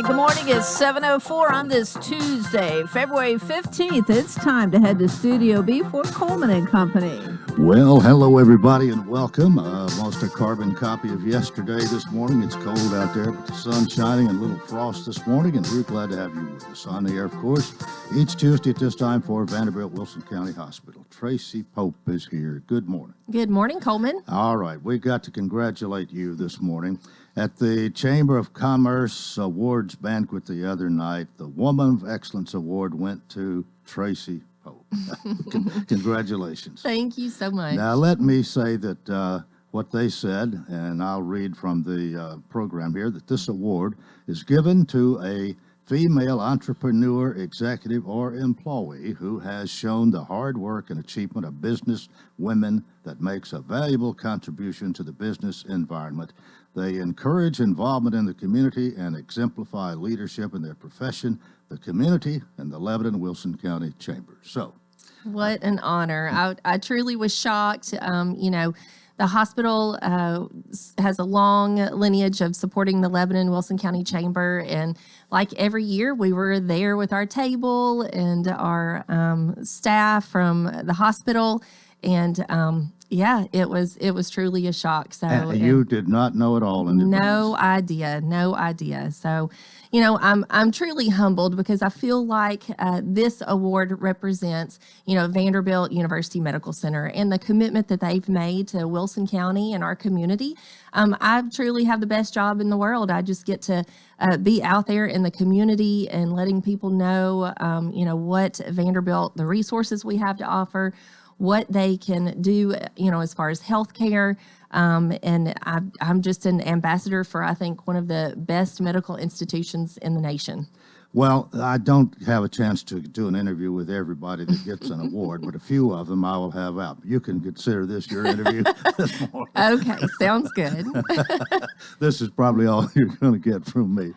Good morning. It's 7:04 on this Tuesday, February 15th. It's time to head to Studio B for Coleman and Company. Well, hello, everybody, and welcome. Almost a carbon copy of yesterday this morning. It's cold out there, but the sun's shining and a little frost this morning, and we're glad to have you with us on the air, of course, each Tuesday at this time for Vanderbilt Wilson County Hospital. Tracy Pope is here. Good morning. Good morning, Coleman. All right, we got to congratulate you this morning. At the Chamber of Commerce Awards banquet the other night, the Woman of Excellence Award went to Tracy Pope. Congratulations. Thank you so much. Now, let me say that what they said, and I'll read from the program here, that this award is given to a female entrepreneur, executive, or employee who has shown the hard work and achievement of business women that makes a valuable contribution to the business environment. They encourage involvement in the community and exemplify leadership in their profession, the community, and the Lebanon Wilson County Chamber. So, what an honor. I truly was shocked. The hospital has a long lineage of supporting the Lebanon Wilson County Chamber. And like every year, we were there with our table and our staff from the hospital. And yeah, it was truly a shock. So you did not know it all in advance. No idea. So, I'm truly humbled because I feel like this award represents, Vanderbilt University Medical Center and the commitment that they've made to Wilson County and our community. I truly have the best job in the world. I just get to be out there in the community and letting people know, what Vanderbilt, the resources we have to offer, what they can do, as far as healthcare. And I'm just an ambassador for, I think, one of the best medical institutions in the nation. Well, I don't have a chance to do an interview with everybody that gets an award, but a few of them I will have out. You can consider this your interview this morning. Okay, sounds good. This is probably all you're going to get from me.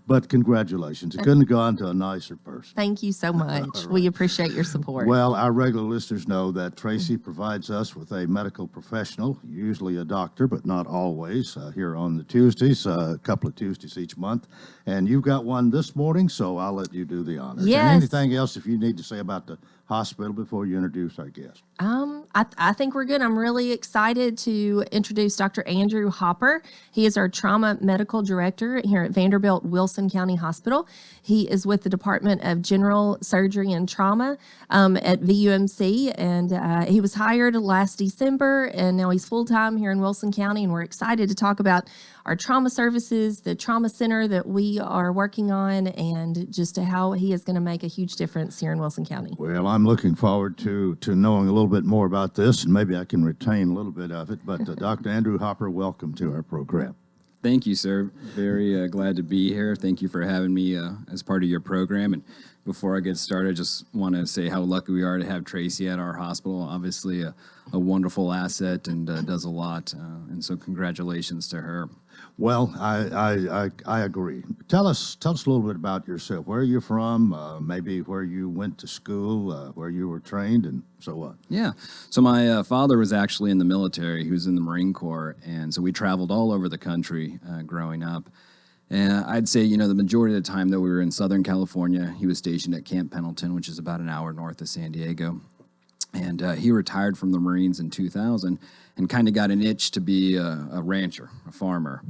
But congratulations. It couldn't have gone to a nicer person. Thank you so much. Right. We appreciate your support. Well, our regular listeners know that Tracy provides us with a medical professional, usually a doctor, but not always, here on the Tuesdays, a couple of Tuesdays each month. And you've got one this morning, so I'll let you do the honors. Yes. And anything else if you need to say about the hospital before you introduce our guest? I think we're good. I'm really excited to introduce Dr. Andrew Hopper. He is our trauma medical director here at Vanderbilt Wilson County Hospital. He is with the Department of General Surgery and Trauma at VUMC, and he was hired last December, and now he's full-time here in Wilson County, and we're excited to talk about our trauma services, the trauma center that we are working on, and just how he is going to make a huge difference here in Wilson County. Well, I'm looking forward to knowing a little bit more about this, and maybe I can retain a little bit of it. But Dr. Andrew Hopper, welcome to our program. Thank you, sir. Very glad to be here. Thank you for having me as part of your program. And before I get started, I just want to say how lucky we are to have Tracy at our hospital. Obviously, a wonderful asset and does a lot. And so congratulations to her. Well, I agree. Tell us a little bit about yourself. Where are you from? Maybe where you went to school, where you were trained, and so on. Yeah. So my father was actually in the military. He was in the Marine Corps, and so we traveled all over the country growing up. And I'd say, the majority of the time that we were in Southern California, he was stationed at Camp Pendleton, which is about an hour north of San Diego. And he retired from the Marines in 2000 and kind of got an itch to be a rancher, a farmer.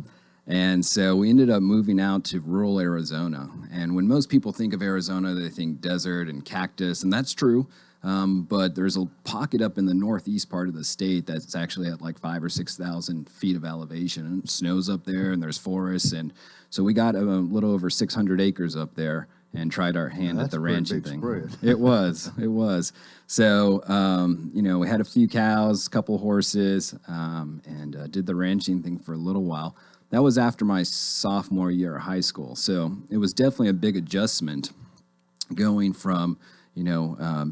And so we ended up moving out to rural Arizona. And when most people think of Arizona, they think desert and cactus, and that's true. But there's a pocket up in the northeast part of the state that's actually at like 5,000 or 6,000 feet of elevation. And it snows up there, and there's forests. And so we got a little over 600 acres up there and tried our hand at the ranching thing. It was. So, we had a few cows, a couple horses, and did the ranching thing for a little while. That was after my sophomore year of high school. So it was definitely a big adjustment going from,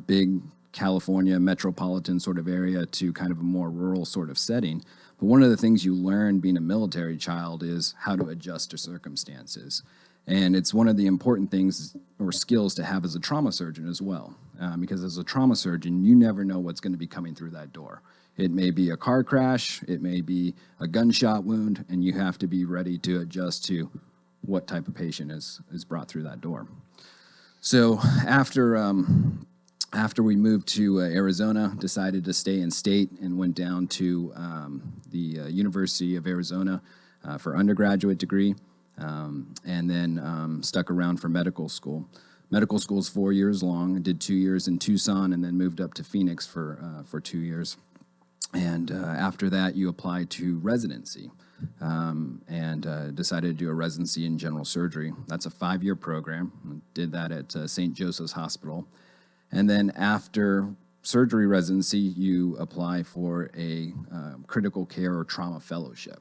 big California metropolitan sort of area to kind of a more rural sort of setting. But one of the things you learn being a military child is how to adjust to circumstances. And it's one of the important things or skills to have as a trauma surgeon as well. Because as a trauma surgeon, you never know what's going to be coming through that door. It may be a car crash, it may be a gunshot wound, and you have to be ready to adjust to what type of patient is brought through that door. So after we moved to Arizona, decided to stay in state and went down to the University of Arizona for undergraduate degree, and then stuck around for medical school. Medical school is 4 years long. I did 2 years in Tucson and then moved up to Phoenix for 2 years. And after that, you apply to residency, and decided to do a residency in general surgery. That's a 5-year program. Did that at St. Joseph's Hospital. And then after surgery residency, you apply for a critical care or trauma fellowship.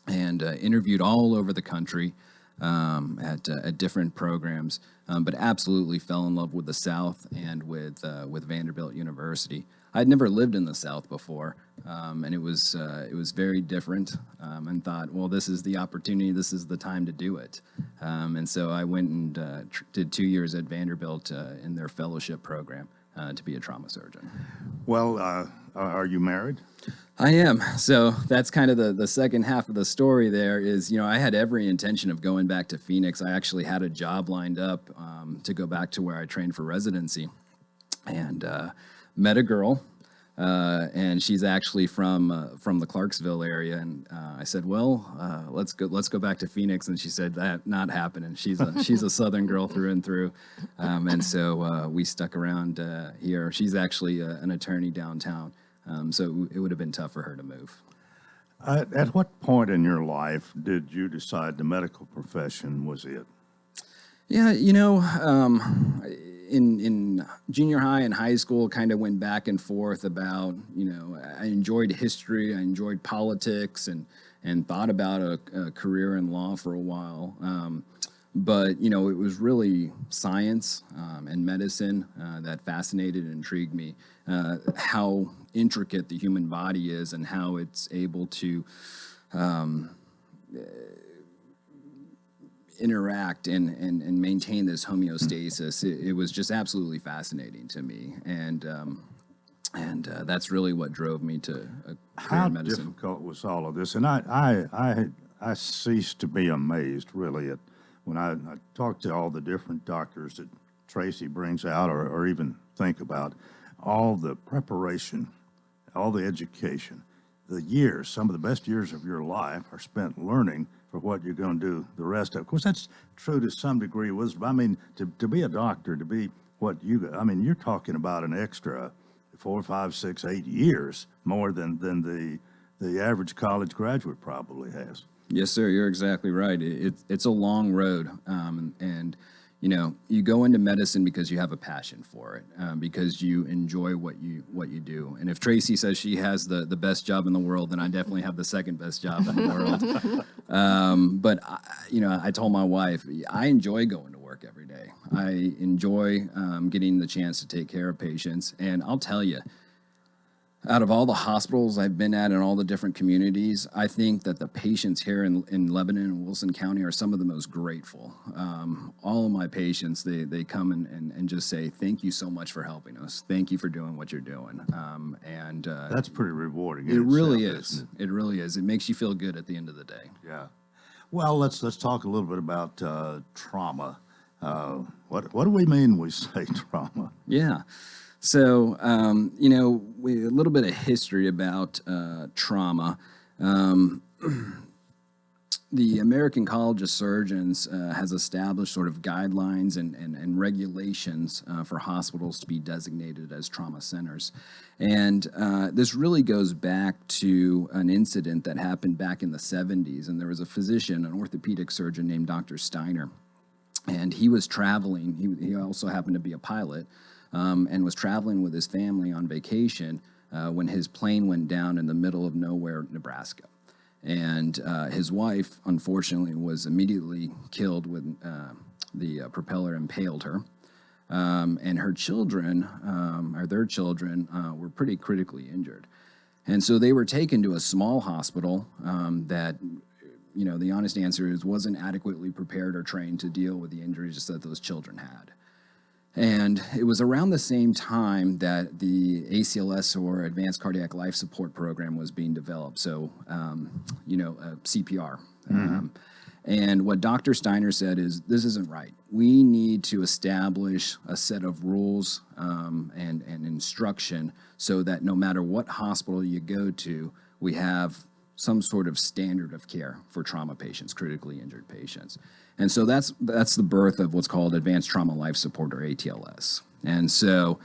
And interviewed all over the country at different programs, but absolutely fell in love with the South and with Vanderbilt University. I'd never lived in the South before, and it was very different, and thought, well, this is the opportunity, this is the time to do it. And so I went and did 2 years at Vanderbilt in their fellowship program to be a trauma surgeon. Well, are you married? I am. So that's kind of the second half of the story there is, I had every intention of going back to Phoenix. I actually had a job lined up to go back to where I trained for residency, and met a girl, and she's actually from the Clarksville area. And I said, well, let's go back to Phoenix. And she said, that not happening. She's a Southern girl through and through. And so we stuck around here. She's actually an attorney downtown. So it would have been tough for her to move. At what point in your life did you decide the medical profession was it? Yeah, in junior high and high school, kind of went back and forth about, I enjoyed history, I enjoyed politics, and thought about a career in law for a while. But, it was really science and medicine that fascinated and intrigued me. How intricate the human body is and how it's able to interact and maintain this homeostasis. It was just absolutely fascinating to me. And that's really what drove me to a career in medicine. How difficult was all of this? And I ceased to be amazed, really, at when I talk to all the different doctors that Tracy brings out or even think about, all the preparation, all the education, the years, some of the best years of your life are spent learning for what you're going to do the rest of. Of course, that's true to some degree. I mean, to be a doctor, to be what you're talking about an extra 4, 5, 6, 8 years more than the average college graduate probably has. Yes, sir. You're exactly right. It's a long road, and you go into medicine because you have a passion for it, because you enjoy what you do. And if Tracy says she has the best job in the world, then I definitely have the second best job in the world. But I told my wife I enjoy going to work every day. I enjoy getting the chance to take care of patients, and I'll tell you, out of all the hospitals I've been at in all the different communities, I think that the patients here in Lebanon and Wilson County are some of the most grateful. All of my patients, they come and just say, thank you so much for helping us. Thank you for doing what you're doing. And that's pretty rewarding. It really is. It really is. It makes you feel good at the end of the day. Yeah. Well, let's talk a little bit about trauma. What do we mean when we say trauma? Yeah. So, a little bit of history about trauma. The American College of Surgeons has established sort of guidelines and regulations for hospitals to be designated as trauma centers. And this really goes back to an incident that happened back in the 70s. And there was a physician, an orthopedic surgeon named Dr. Steiner. And he was traveling. He also happened to be a pilot. And was traveling with his family on vacation when his plane went down in the middle of nowhere, Nebraska. And his wife, unfortunately, was immediately killed when the propeller impaled her. And her children, or their children, were pretty critically injured. And so they were taken to a small hospital that, the honest answer is wasn't adequately prepared or trained to deal with the injuries that those children had. And it was around the same time that the ACLS, or Advanced Cardiac Life Support Program, was being developed. So, CPR. And what Dr. Steiner said is, this isn't right. We need to establish a set of rules and instruction so that no matter what hospital you go to, we have some sort of standard of care for trauma patients, critically injured patients. And so that's the birth of what's called Advanced Trauma Life Support, or ATLS. And so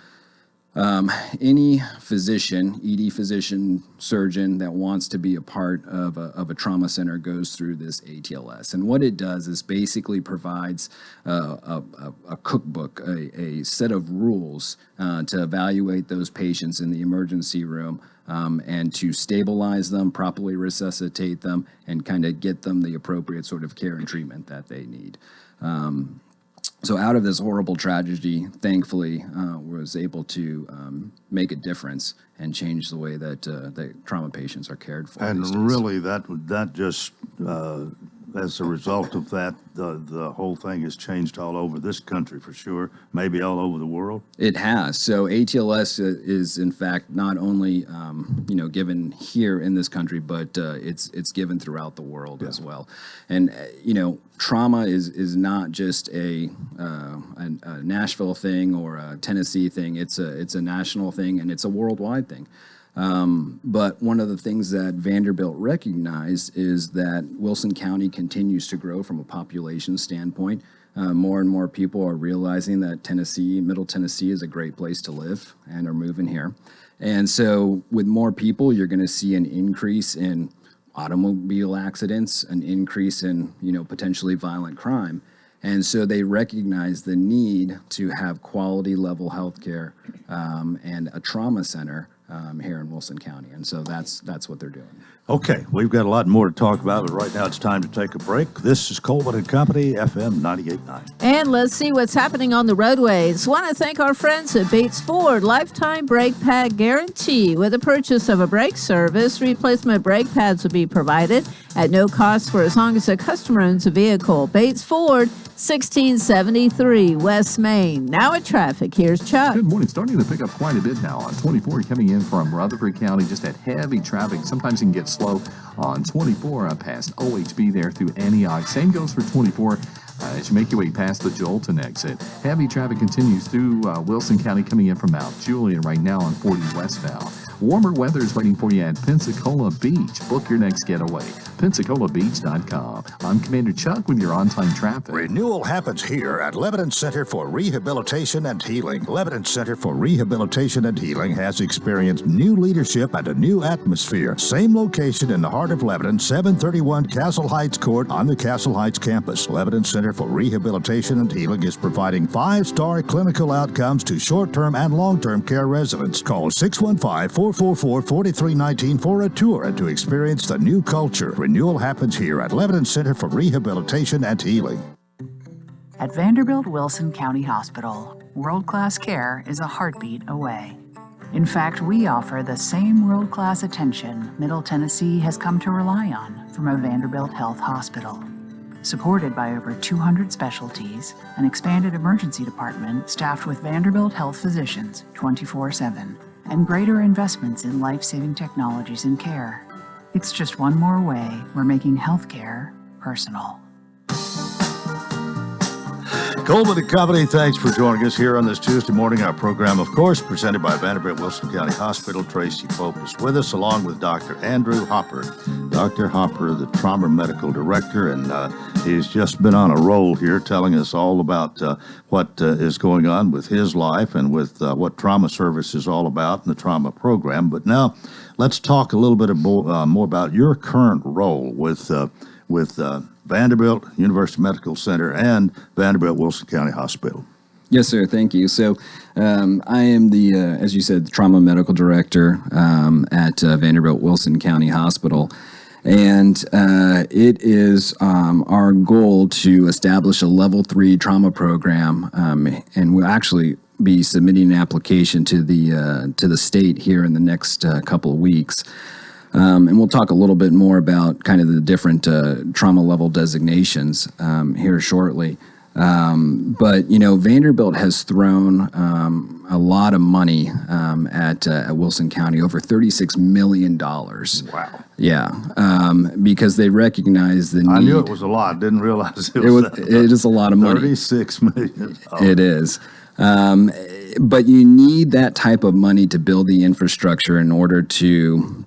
any physician, ED physician, surgeon that wants to be a part of a trauma center goes through this ATLS. And what it does is basically provides a cookbook, a set of rules to evaluate those patients in the emergency room and to stabilize them, properly resuscitate them, and kind of get them the appropriate sort of care and treatment that they need. So out of this horrible tragedy, thankfully, was able to make a difference and change the way that trauma patients are cared for. And really, that just as a result of that, the whole thing has changed all over this country for sure, maybe all over the world. It has. So ATLS is in fact not only given here in this country, but it's given throughout the world as well. And trauma is not just a Nashville thing or a Tennessee thing. It's a national thing, and it's a worldwide thing. But one of the things that Vanderbilt recognized is that Wilson County continues to grow from a population standpoint. More and more people are realizing that Middle Tennessee is a great place to live and are moving here. And so with more people, you're going to see an increase in automobile accidents, an increase in, potentially violent crime. And so they recognize the need to have quality level health care and a trauma center here in Wilson County. And so that's what they're doing. Okay, we've got a lot more to talk about, but right now it's time to take a break. This is Coleman and Company, FM 98.9. And let's see what's happening on the roadways. Want to thank our friends at Bates Ford, lifetime brake pad guarantee. With the purchase of a brake service, replacement brake pads will be provided at no cost for as long as the customer owns a vehicle. Bates Ford, 1673 West Main. Now at traffic, here's Chuck. Good morning. Starting to pick up quite a bit now on 24 coming in from Rutherford County. Just that heavy traffic. Sometimes it can get slow on 24 past OHB there through Antioch. Same goes for 24 as you make your way past the Jolton exit. Heavy traffic continues through Wilson County coming in from Mount Juliet right now on 40 westbound. Warmer weather is waiting for you at Pensacola Beach. Book your next getaway. PensacolaBeach.com. I'm Commander Chuck with your on-time traffic. Renewal happens here at Lebanon Center for Rehabilitation and Healing. Lebanon Center for Rehabilitation and Healing has experienced new leadership and a new atmosphere. Same location in the heart of Lebanon, 731 Castle Heights Court on the Castle Heights campus. Lebanon Center for Rehabilitation and Healing is providing 5-star clinical outcomes to short-term and long-term care residents. Call 615-444-4319 for a tour and to experience the new culture. Renewal happens here at Lebanon Center for Rehabilitation and Healing. At Vanderbilt Wilson County Hospital, world-class care is a heartbeat away. In fact, we offer the same world-class attention Middle Tennessee has come to rely on from a Vanderbilt Health Hospital. Supported by over 200 specialties, an expanded emergency department staffed with Vanderbilt Health physicians 24/7, and greater investments in life-saving technologies and care. It's just one more way we're making healthcare personal. Coleman and Company, thanks for joining us here on this Tuesday morning. Our program, of course, presented by Vanderbilt Wilson County Hospital. Tracy Pope is with us, along with Dr. Andrew Hopper. Dr. Hopper, the Trauma Medical Director, and he's just been on a roll here telling us all about what is going on with his life and with what trauma service is all about in the trauma program. But now let's talk a little bit more about your current role with Vanderbilt University Medical Center and Vanderbilt Wilson County Hospital. Yes, sir. Thank you. So I am the, as you said, Trauma Medical Director at Vanderbilt Wilson County Hospital. And it is our goal to establish a level 3 trauma program, and we'll actually be submitting an application to the state here in the next couple of weeks. And we'll talk a little bit more about kind of the different trauma level designations here shortly. But Vanderbilt has thrown a lot of money at Wilson County, over $36 million. Wow. Yeah, because they recognize the need. I knew it was a lot. Didn't realize it was that It is a lot of money. 36 million. Oh. It is. But you need that type of money to build the infrastructure in order to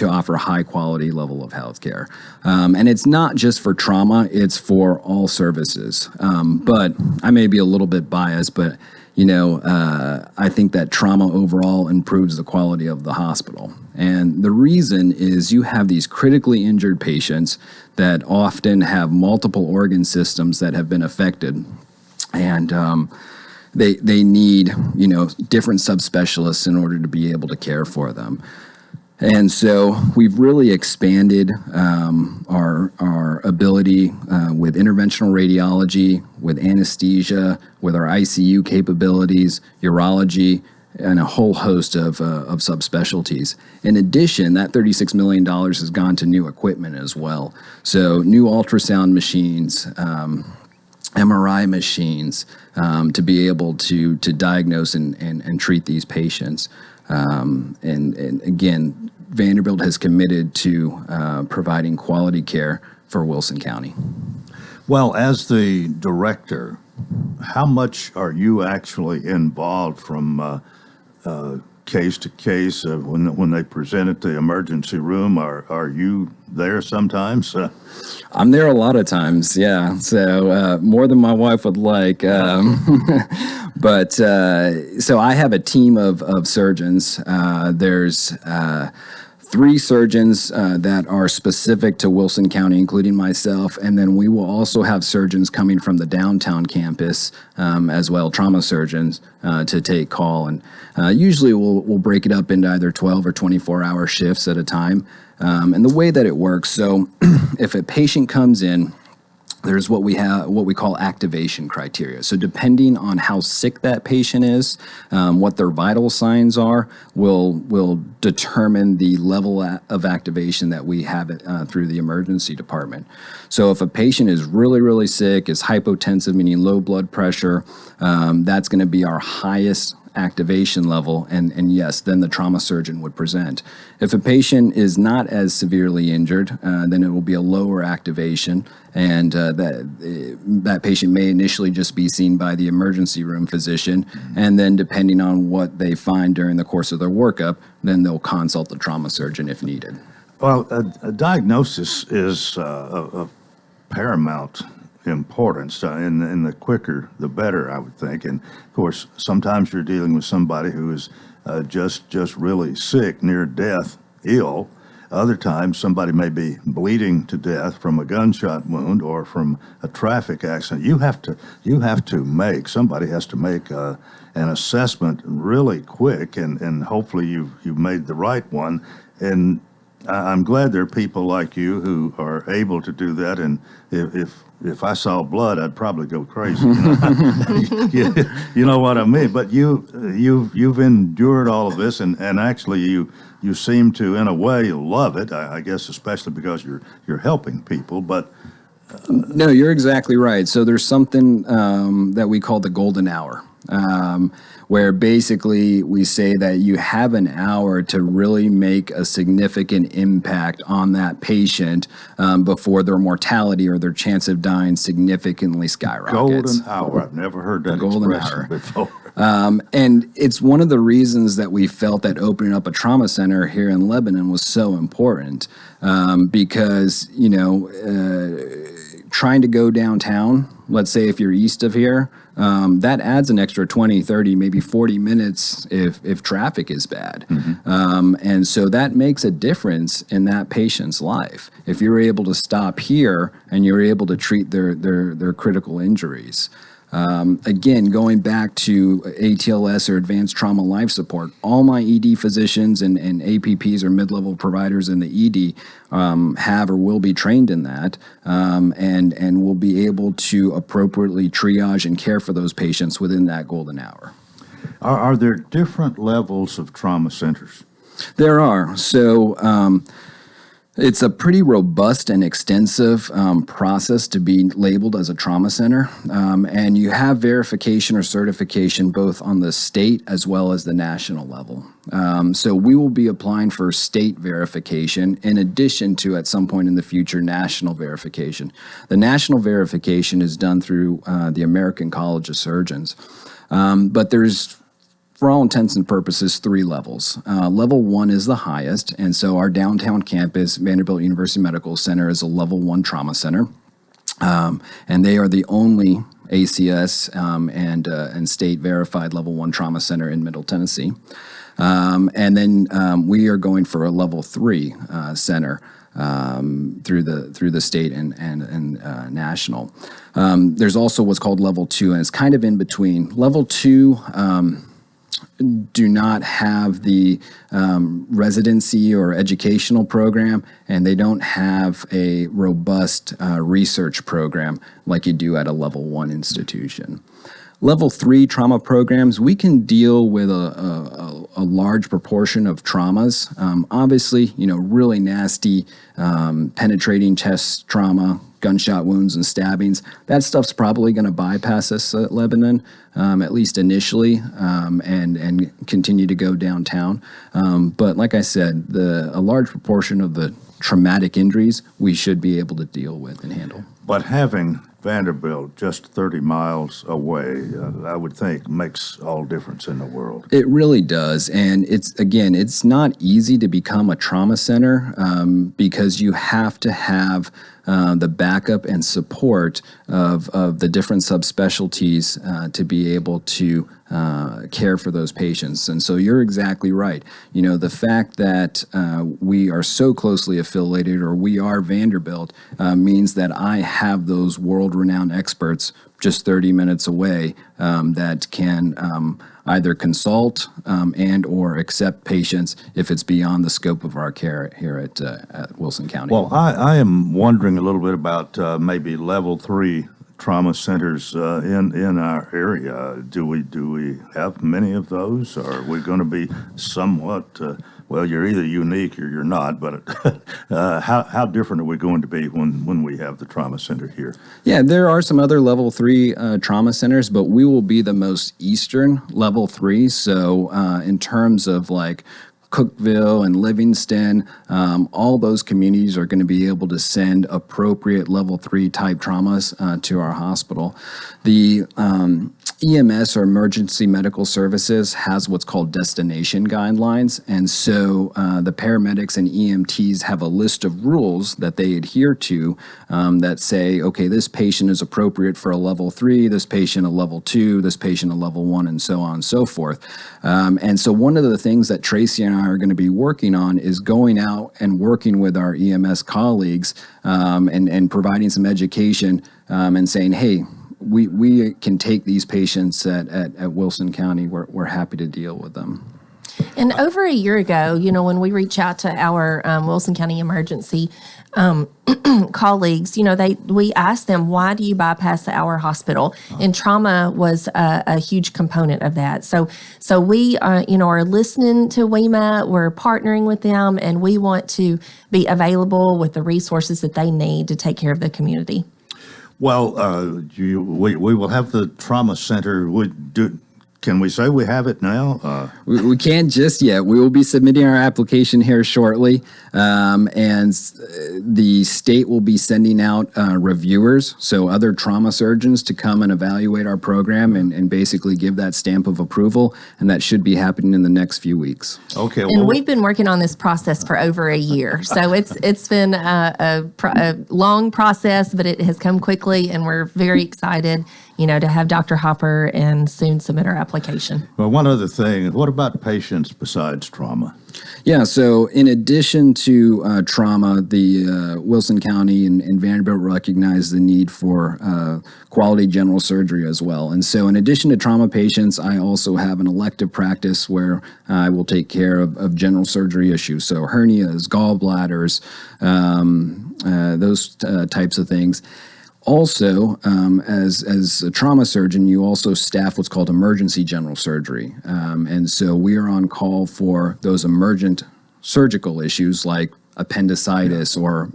offer a high quality level of healthcare. And it's not just for trauma, it's for all services. But I may be a little bit biased, but I think that trauma overall improves the quality of the hospital. And the reason is you have these critically injured patients that often have multiple organ systems that have been affected. And they need, different subspecialists in order to be able to care for them. And so we've really expanded our ability with interventional radiology, with anesthesia, with our ICU capabilities, urology, and a whole host of subspecialties. In addition, that $36 million has gone to new equipment as well. So new ultrasound machines, MRI machines, to be able to diagnose and treat these patients. And again, Vanderbilt has committed to providing quality care for Wilson County. Well, as the director, how much are you actually involved from case to case when they present at the emergency room? Are you there sometimes? I'm there a lot of times, yeah. So more than my wife would like. But so I have a team of surgeons. There's 3 surgeons that are specific to Wilson County, including myself, and then we will also have surgeons coming from the downtown campus as well, trauma surgeons, to take call. And usually we'll break it up into either 12 or 24-hour shifts at a time. And the way that it works, so if a patient comes in, there's what we call activation criteria. So depending on how sick that patient is, what their vital signs are, will determine the level of activation that we have through the emergency department. So if a patient is really, really sick, is hypotensive, meaning low blood pressure, that's going to be our highest activation level, and yes, then the trauma surgeon would present. If a patient is not as severely injured, then it will be a lower activation, and that patient may initially just be seen by the emergency room physician, and then depending on what they find during the course of their workup, then they'll consult the trauma surgeon if needed. Well, a diagnosis is of paramount importance, and the quicker the better, I would think. And of course, sometimes you're dealing with somebody who is just really sick, near death, ill. Other times somebody may be bleeding to death from a gunshot wound or from a traffic accident. Somebody has to make an assessment really quick, and hopefully you've made the right one. And I'm glad there are people like you who are able to do that. And if I saw blood, I'd probably go crazy. You know what I mean? But you've endured all of this, and actually you seem to, in a way, love it. I guess especially because you're helping people. But no, you're exactly right. So there's something that we call the golden hour. Where basically we say that you have an hour to really make a significant impact on that patient before their mortality or their chance of dying significantly skyrockets. Golden hour. I've never heard that expression before. And it's one of the reasons that we felt that opening up a trauma center here in Lebanon was so important because, trying to go downtown, let's say if you're east of here, that adds an extra 20, 30, maybe 40 minutes if traffic is bad. Mm-hmm. And so that makes a difference in that patient's life. If you're able to stop here and you're able to treat their critical injuries. Again, going back to ATLS or Advanced Trauma Life Support, all my ED physicians and APPs or mid-level providers in the ED have or will be trained in that and will be able to appropriately triage and care for those patients within that golden hour. Are there different levels of trauma centers? There are. So It's a pretty robust and extensive process to be labeled as a trauma center, and you have verification or certification both on the state as well as the national level. So we will be applying for state verification in addition to, at some point in the future, national verification. The national verification is done through the American College of Surgeons, but there's, for all intents and purposes, 3 levels. Level 1 is the highest, and so our downtown campus, Vanderbilt University Medical Center, is a level 1 trauma center, and they are the only ACS and state verified level 1 trauma center in Middle Tennessee. And then we are going for a level 3 center through the state and national. There's also what's called level 2, and it's kind of in between. Level 2 do not have the residency or educational program, and they don't have a robust research program like you do at a level 1 institution. Level 3 trauma programs, we can deal with a large proportion of traumas. Obviously, really nasty penetrating chest trauma, gunshot wounds and stabbings. That stuff's probably going to bypass us at Lebanon, at least initially, and continue to go downtown. But like I said, a large proportion of the traumatic injuries we should be able to deal with and handle. But having Vanderbilt just 30 miles away, I would think makes all difference in the world. It really does. And it's not easy to become a trauma center because you have to have the backup and support of the different subspecialties to be able to care for those patients. And so you're exactly right. The fact that we are so closely affiliated, or we are Vanderbilt, means that I have those world-renowned experts just 30 minutes away that can either consult and or accept patients if it's beyond the scope of our care here at Wilson County. Well, I am wondering a little bit about maybe level 3 trauma centers in our area. Do we have many of those? Or are we going to be somewhat, well, you're either unique or you're not, but how different are we going to be when we have the trauma center here? Yeah, there are some other level 3 trauma centers, but we will be the most eastern level 3. So in terms of like Cookeville and Livingston, all those communities are going to be able to send appropriate level 3 type traumas to our hospital. The EMS, or Emergency Medical Services, has what's called destination guidelines. And so the paramedics and EMTs have a list of rules that they adhere to that say, okay, this patient is appropriate for a level 3, this patient a level 2, this patient a level 1, and so on and so forth. And so one of the things that Tracy and I are going to be working on is going out and working with our EMS colleagues and providing some education and saying, hey, we can take these patients at Wilson County. We're happy to deal with them. And over a year ago, when we reach out to our Wilson County emergency colleagues, we asked them, why do you bypass our hospital? And trauma was a huge component of that. So we are listening to WEMA, we're partnering with them, and we want to be available with the resources that they need to take care of the community. Well, we will have the trauma center. Can we say we have it now? We can't just yet. We will be submitting our application here shortly, and the state will be sending out reviewers, so other trauma surgeons, to come and evaluate our program and basically give that stamp of approval, and that should be happening in the next few weeks. Okay. And we've been working on this process for over a year, so it's been a long process, but it has come quickly, and we're very excited, to have Dr. Hopper and soon submit our application. Well, one other thing, what about patients besides trauma? Yeah, so in addition to trauma, the Wilson County and Vanderbilt recognize the need for quality general surgery as well. And so in addition to trauma patients, I also have an elective practice where I will take care of general surgery issues. So hernias, gallbladders, those types of things. Also, as a trauma surgeon, you also staff what's called emergency general surgery. And so we are on call for those emergent surgical issues like appendicitis or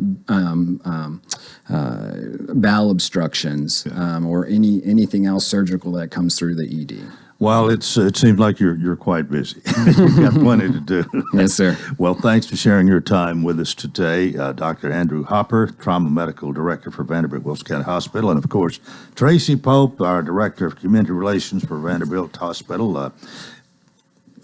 bowel obstructions or anything else surgical that comes through the ED. Well, it seems like you're quite busy. You've got plenty to do. Yes, sir. Well, thanks for sharing your time with us today, Dr. Andrew Hopper, Trauma Medical Director for Vanderbilt Wilson County Hospital, and of course, Tracy Pope, our Director of Community Relations for Vanderbilt Hospital.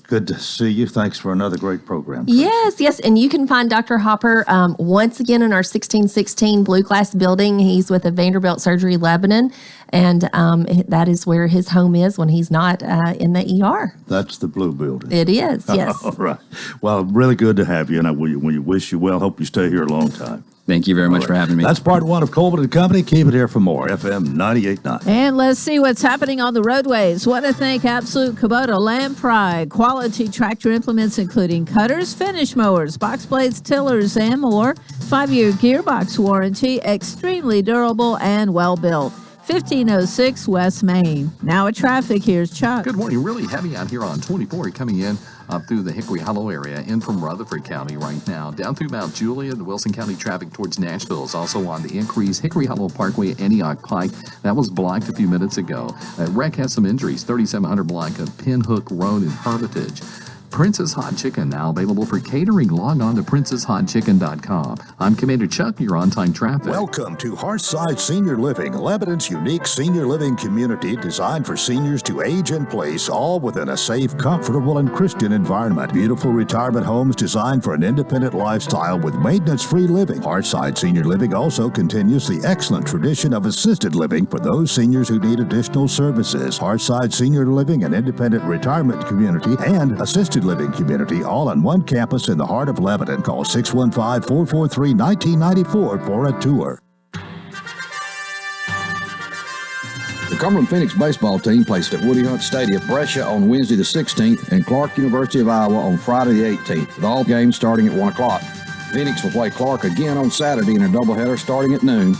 Good to see you. Thanks for another great program. Yes. And you can find Dr. Hopper once again in our 1616 Blue Glass building. He's with the Vanderbilt Surgery Lebanon, and that is where his home is when he's not in the ER. That's the blue building. It is, yes. All right. Well, really good to have you, and we wish you well. Hope you stay here a long time. Thank you very much for having me. That's part one of Coleman and Company. Keep it here for more. FM 98.9. And let's see what's happening on the roadways. Want to thank Absolute Kubota Land Pride. Quality tractor implements including cutters, finish mowers, box blades, tillers, and more. 5-year gearbox warranty. Extremely durable and well built. 1506 West Main. Now at traffic, here's Chuck. Good morning. Really heavy out here on 24 coming in up through the Hickory Hollow area, in from Rutherford County right now, down through Mount Juliet. The Wilson County traffic towards Nashville is also on the increase. Hickory Hollow Parkway, Antioch Pike, that was blocked a few minutes ago. Wreck has some injuries, 3700 block of Pinhook Road in Hermitage. Princess Hot Chicken, now available for catering. Log on to princesshotchicken.com. I'm Commander Chuck, you're on time traffic. Welcome to Hearthside Senior Living, Lebanon's unique senior living community designed for seniors to age in place, all within a safe, comfortable, and Christian environment. Beautiful retirement homes designed for an independent lifestyle with maintenance-free living. Hearthside Senior Living also continues the excellent tradition of assisted living for those seniors who need additional services. Hearthside Senior Living, an independent retirement community and assisted living community, all on one campus in the heart of Lebanon. Call 615-443-1994 for a tour. The Cumberland Phoenix baseball team placed at Woody Hunt Stadium, Brescia on Wednesday the 16th and Clark University of Iowa on Friday the 18th, with all games starting at 1 o'clock. Phoenix will play Clark again on Saturday in a doubleheader starting at noon.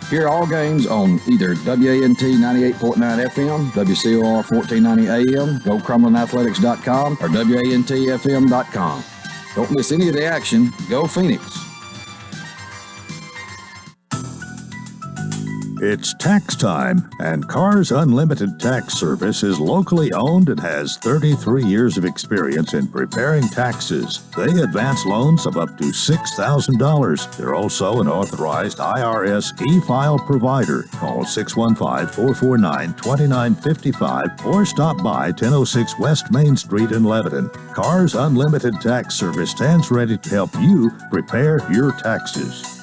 Hear all games on either WANT 98.9 FM, WCOR 1490 AM, GoCrumlinAthletics.com, or WANTFM.com. Don't miss any of the action. Go Phoenix! It's tax time, and Cars Unlimited Tax Service is locally owned and has 33 years of experience in preparing taxes. They advance loans of up to $6,000. They're also an authorized IRS e-file provider. Call 615-449-2955 or stop by 1006 West Main Street in Lebanon. Cars Unlimited Tax Service stands ready to help you prepare your taxes.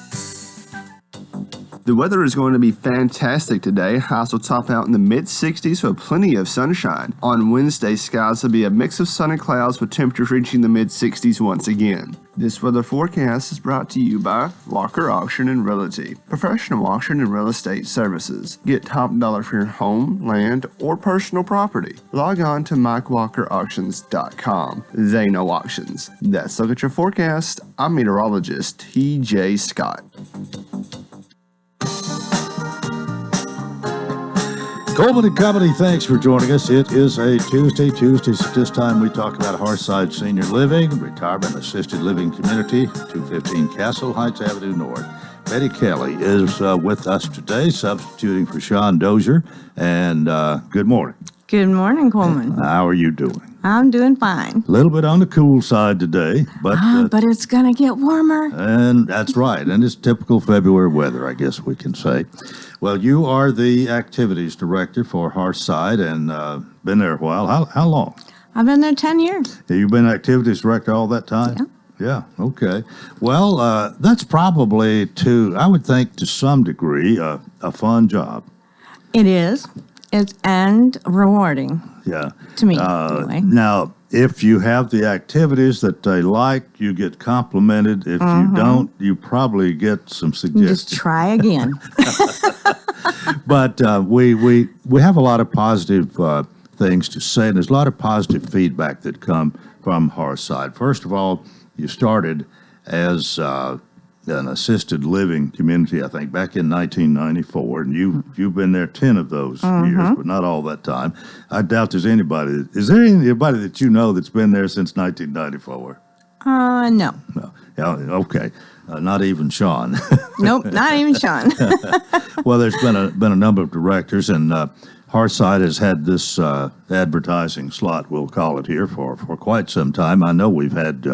The weather is going to be fantastic today. Highs will top out in the mid-60s with plenty of sunshine. On Wednesday, skies will be a mix of sun and clouds with temperatures reaching the mid-60s once again. This weather forecast is brought to you by Walker Auction and Realty, professional auction and real estate services. Get top dollar for your home, land, or personal property. Log on to MikeWalkerAuctions.com. They know auctions. Let's look at your forecast. I'm meteorologist T.J. Scott. Coleman and Company, thanks for joining us. It is a Tuesday. Tuesdays at this time we talk about Hearthside Senior Living, Retirement Assisted Living Community, 215 Castle Heights Avenue North. Betty Kelly is with us today, substituting for Sean Dozier. And good morning. Good morning, Coleman. How are you doing? I'm doing fine. A little bit on the cool side today, but it's going to get warmer. And that's right. And it's typical February weather, I guess we can say. Well, you are the activities director for Hearthside and been there a while. How long? I've been there 10 years. Have you been activities director all that time? Yeah. Yeah, okay. Well, that's probably, I would think to some degree, a fun job. It is. And rewarding. Yeah. To me, anyway. Now, if you have the activities that they like, you get complimented. If you don't, you probably get some suggestions. Just try again. But we have a lot of positive things to say, and there's a lot of positive feedback that come from Hearthside. First of all, you started as an assisted living community, I think, back in 1994, and you've been there 10 of those years, but not all that time. I doubt there's anybody. Is there anybody that you know that's been there since 1994? No. No. Yeah, okay. Not even Sean. Nope, not even Sean. Well, there's been a number of directors, and Hearthside has had this advertising slot, we'll call it here, for quite some time. I know we've had,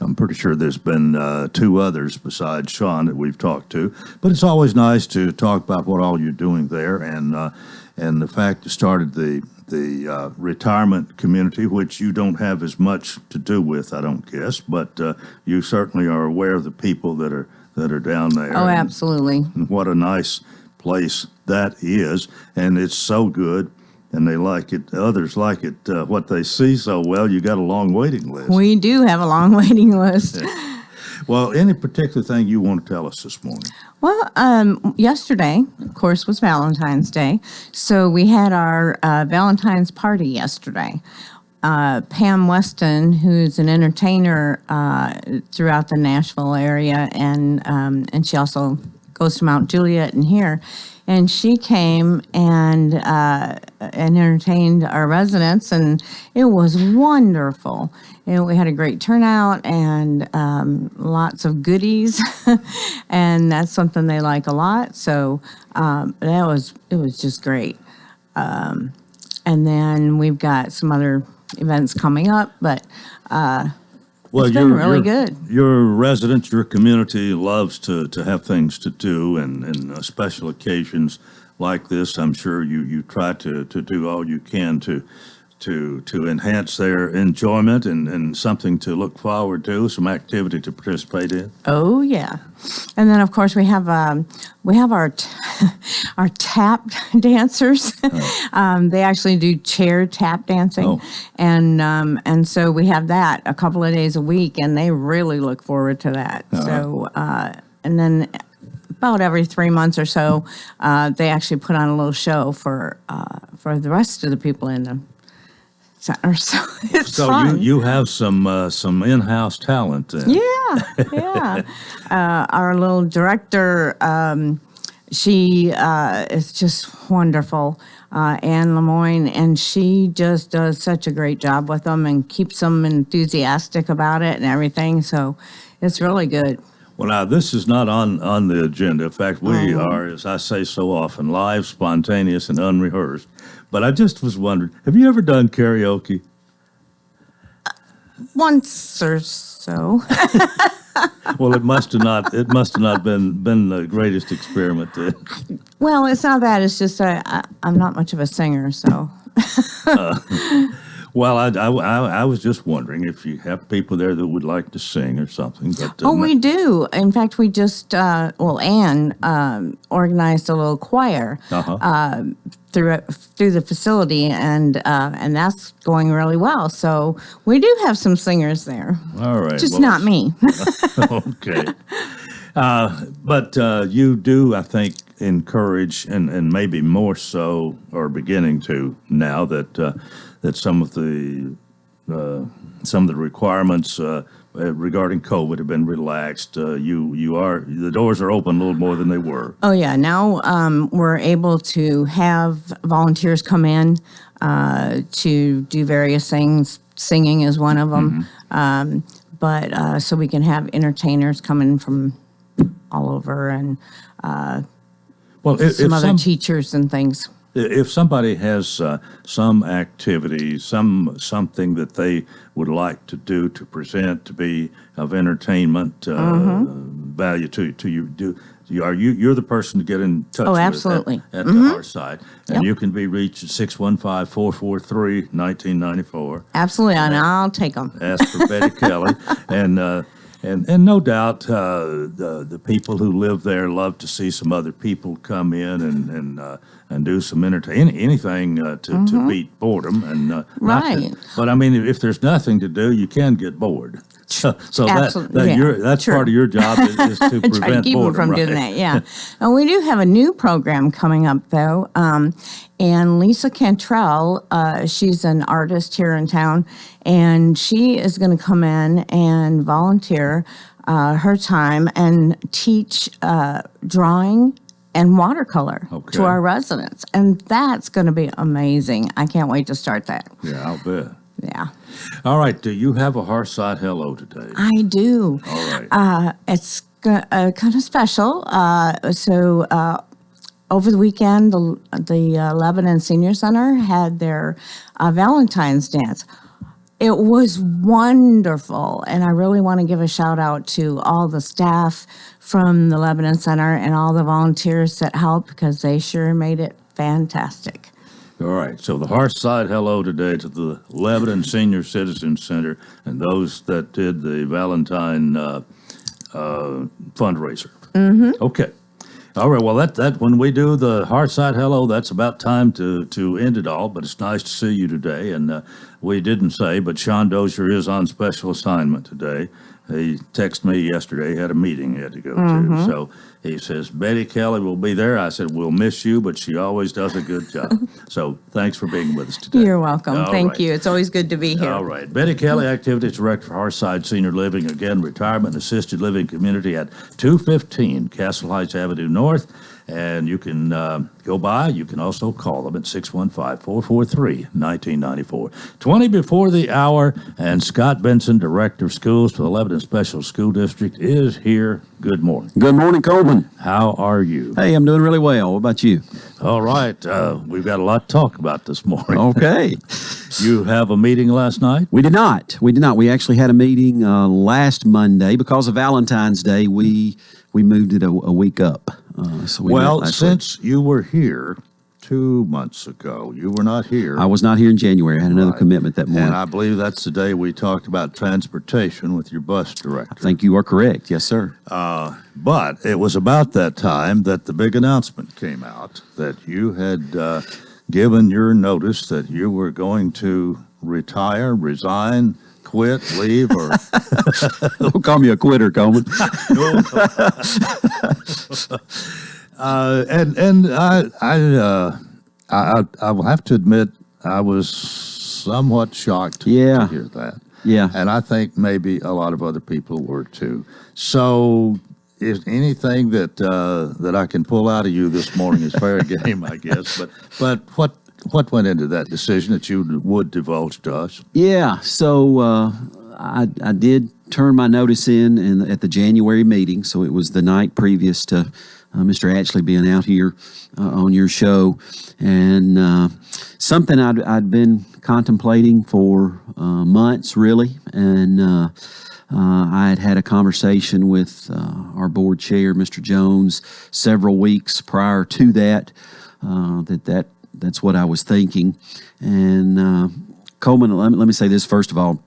I'm pretty sure there's been 2 others besides Sean that we've talked to. But it's always nice to talk about what all you're doing there, and the fact you started the retirement community, which you don't have as much to do with, I don't guess, but you certainly are aware of the people that are down there. Oh, absolutely. And what a nice place that is, and it's so good, and they like it. Others like it. What they see so well, you got a long waiting list. We do have a long waiting list. Yeah. Well, any particular thing you want to tell us this morning? Well, yesterday, of course, was Valentine's Day. So we had our Valentine's party yesterday. Pam Weston, who's an entertainer throughout the Nashville area, and she also goes to Mount Juliet and here. And she came and entertained our residents, and it was wonderful. And we had a great turnout and lots of goodies, and that's something they like a lot. So it was just great. And then we've got some other events coming up, but it's been really good. Your residents, your community loves to have things to do, and special occasions like this. I'm sure you try to do all you can to enhance their enjoyment and something to look forward to, some activity to participate in. Oh yeah, and then of course we have our our tap dancers. They actually do chair tap dancing, and so we have that a couple of days a week, and they really look forward to that. So and then about every 3 months or so, they actually put on a little show for the rest of the people in the center. So it's fun. You have some in-house talent then. Yeah. Our little director, she is just wonderful, Anne Lemoyne, and she just does such a great job with them and keeps them enthusiastic about it and everything. So it's really good. Well, now, this is not on the agenda. In fact, we are, as I say so often, live, spontaneous, and unrehearsed. But I just was wondering, have you ever done karaoke? Once or so. Well, it must have not been the greatest experiment then. Well, it's not that. It's just I'm not much of a singer, so. Well, I was just wondering if you have people there that would like to sing or something. But, we do. In fact, we just, Anne organized a little choir through the facility, and that's going really well. So we do have some singers there. All right. Just not me. Okay. But you do, I think, encourage, and maybe more so, or beginning to now, that some of the requirements regarding COVID have been relaxed. The doors are open a little more than they were. Oh yeah, now we're able to have volunteers come in to do various things. Singing is one of them, but so we can have entertainers coming from all over, and some other teachers and things. If somebody has some activity, something that they would like to do to present, to be of entertainment value to you, you're the person to get in touch with absolutely. at the Hearthside. And you can be reached at 615-443-1994. Absolutely, and I'll take them. Ask for Betty Kelly. And no doubt the people who live there love to see some other people come in and do some anything to beat boredom. And right. But I mean, if there's nothing to do, you can get bored. So that's true. Part of your job is to prevent try to keep boredom. Them from right? doing that. Yeah. And we do have a new program coming up though. And Lisa Cantrell, she's an artist here in town, and she is going to come in and volunteer her time and teach drawing and watercolor to our residents. And that's going to be amazing. I can't wait to start that. Yeah, I'll bet. Yeah. All right. Do you have a Hearthside hello today? I do. All right. It's kind of special. Over the weekend, the Lebanon Senior Center had their Valentine's dance. It was wonderful, and I really want to give a shout out to all the staff from the Lebanon Center and all the volunteers that helped, because they sure made it fantastic. All right. So the Hearthside hello today to the Lebanon Senior Citizen Center and those that did the Valentine fundraiser. Mm-hmm. Okay. All right. Well, that when we do the Hearthside hello, that's about time to end it all. But it's nice to see you today. And we didn't say, but Sean Dozier is on special assignment today. He texted me yesterday. He had a meeting he had to go to. So he says, Betty Kelly will be there. I said, we'll miss you, but she always does a good job. So thanks for being with us today. You're welcome. All Thank right. you. It's always good to be here. All right. Betty Kelly, Activities Director for Hearthside Senior Living, again, retirement and assisted living community at 215 Castle Heights Avenue North. And you can go by. You can also call them at 615-443-1994. 20 before the hour, and Scott Benson, Director of Schools for the Lebanon Special School District, is here. Good morning. Good morning, Coleman. How are you? Hey, I'm doing really well. What about you? All right. We've got a lot to talk about this morning. Okay. You have a meeting last night? We did not. We actually had a meeting last Monday. Because of Valentine's Day, we moved it a week up. Since you were here 2 months ago, you were not here. I was not here in January. I had another commitment that morning. And I believe that's the day we talked about transportation with your bus director. I think you are correct. Yes, sir. But it was about that time that the big announcement came out that you had given your notice that you were going to retire, resign, quit, leave, or don't call me a quitter, Coleman. And I will have to admit I was somewhat shocked to hear that. Yeah, and I think maybe a lot of other people were too. So, is anything that I can pull out of you this morning is fair game, I guess. But what went into that decision that you would divulge to us? Yeah, so I did turn my notice in at the January meeting, so it was the night previous to Mr. Ashley being out here on your show, and something I'd been contemplating for months, really, and I had a conversation with our board chair, Mr. Jones, several weeks prior to that, that's what I was thinking. And Coleman, let me say this first of all.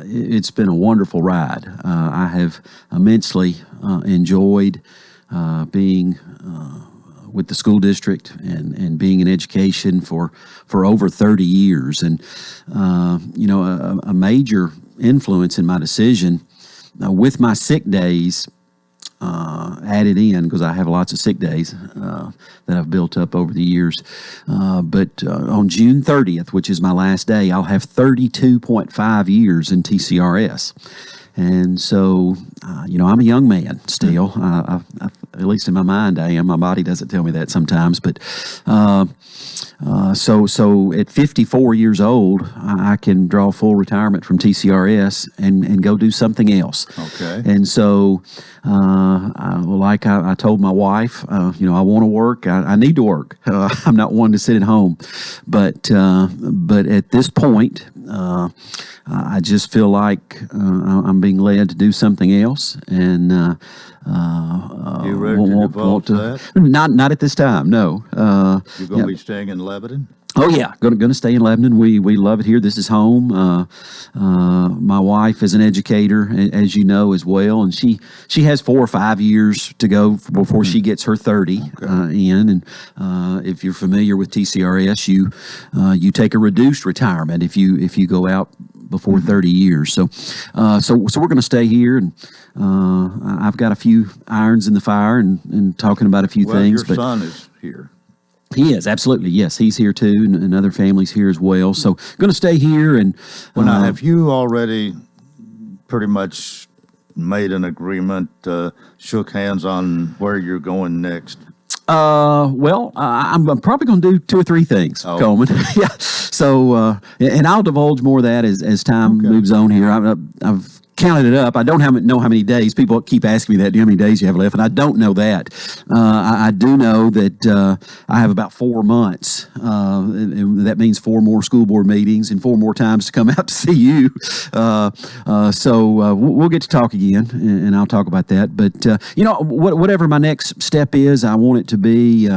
It's been a wonderful ride. I have immensely enjoyed being with the school district and being in education for over 30 years. And, a major influence in my decision with my sick days added in, because I have lots of sick days that I've built up over the years. But on June 30th, which is my last day, I'll have 32.5 years in TCRS. And so, I'm a young man still. At least in my mind, I am. My body doesn't tell me that sometimes. But so at 54 years old, I can draw full retirement from TCRS and go do something else. Okay. And so, like I told my wife, I want to work. I need to work. I'm not one to sit at home. But at this point, I just feel like I'm being led to do something else, and you ready to divulge that? Not at this time. No. You're going to be staying in Lebanon? Oh yeah, going to stay in Lebanon. We love it here. This is home. My wife is an educator, as you know, as well, and she has 4 or 5 years to go before she gets her 30 in. And if you're familiar with TCRS, you take a reduced retirement if you go out before 30 years. So we're going to stay here, and I've got a few irons in the fire and talking about a few things. Your son is here. He is, absolutely, yes. He's here too, and other families here as well. So going to stay here. And now, have you already pretty much made an agreement, shook hands on where you're going next? Well, I'm probably going to do 2 or 3 things, Coleman. Yeah. So, and I'll divulge more of that as time moves on here. I've counted it up. I don't know how many days. People keep asking me that. Do you know how many days you have left? And I don't know that. I do know that I have about 4 months. And that means 4 more school board meetings and 4 more times to come out to see you. So we'll get to talk again, and I'll talk about that. But, whatever my next step is, I want it to be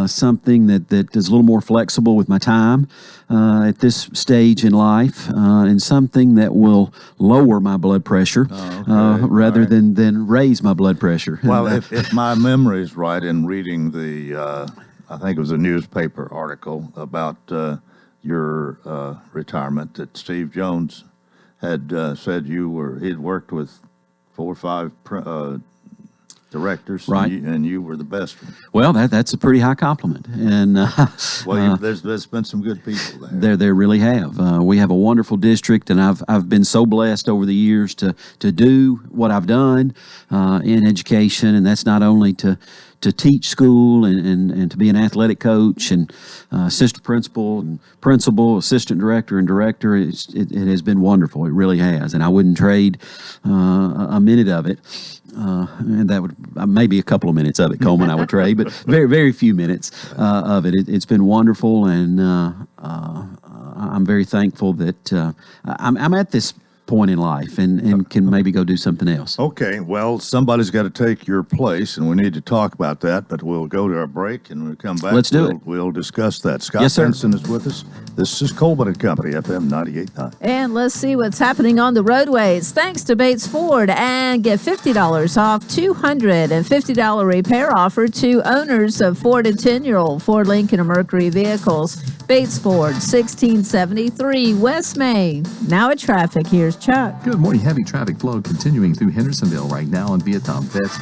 something that is a little more flexible with my time at this stage in life, and something that will lower my blood pressure rather than raise my blood pressure. Well, if my memory is right in reading the, I think it was a newspaper article about your retirement, that Steve Jones had said he'd worked with 4 or 5 directors, right, and you were the best one. Well, that's a pretty high compliment, and there's been some good people there. There really have. We have a wonderful district, and I've been so blessed over the years to do what I've done in education, and that's not only to teach school and to be an athletic coach and assistant principal and principal, assistant director and director. It has been wonderful. It really has, and I wouldn't trade a minute of it. And that would maybe a couple of minutes of it, Coleman, I would trade, but very, very few minutes of it. It's been wonderful, and I'm very thankful that I'm at this point in life and can maybe go do something else. Okay, well, somebody's got to take your place, and we need to talk about that, but we'll go to our break, and when we come back, let's do it. We'll discuss that. Scott Yes, sir. Benson is with us. This is Coleman and Company, FM 98.9. And let's see what's happening on the roadways. Thanks to Bates Ford, and get $50 off $250 repair offer to owners of 4 to 10-year-old Ford, Lincoln, or Mercury vehicles. Bates Ford, 1673 West Main. Now at traffic, here's Chuck. Good morning. Heavy traffic flow continuing through Hendersonville right now, and Vietnam Vets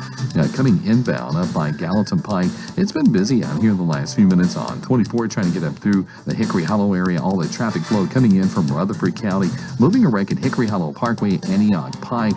coming inbound up by Gallatin Pike. It's been busy out here in the last few minutes on 24, trying to get up through the Hickory Hollow area. All the traffic flow coming in from Rutherford County, moving a wreck at Hickory Hollow Parkway, Antioch Pike.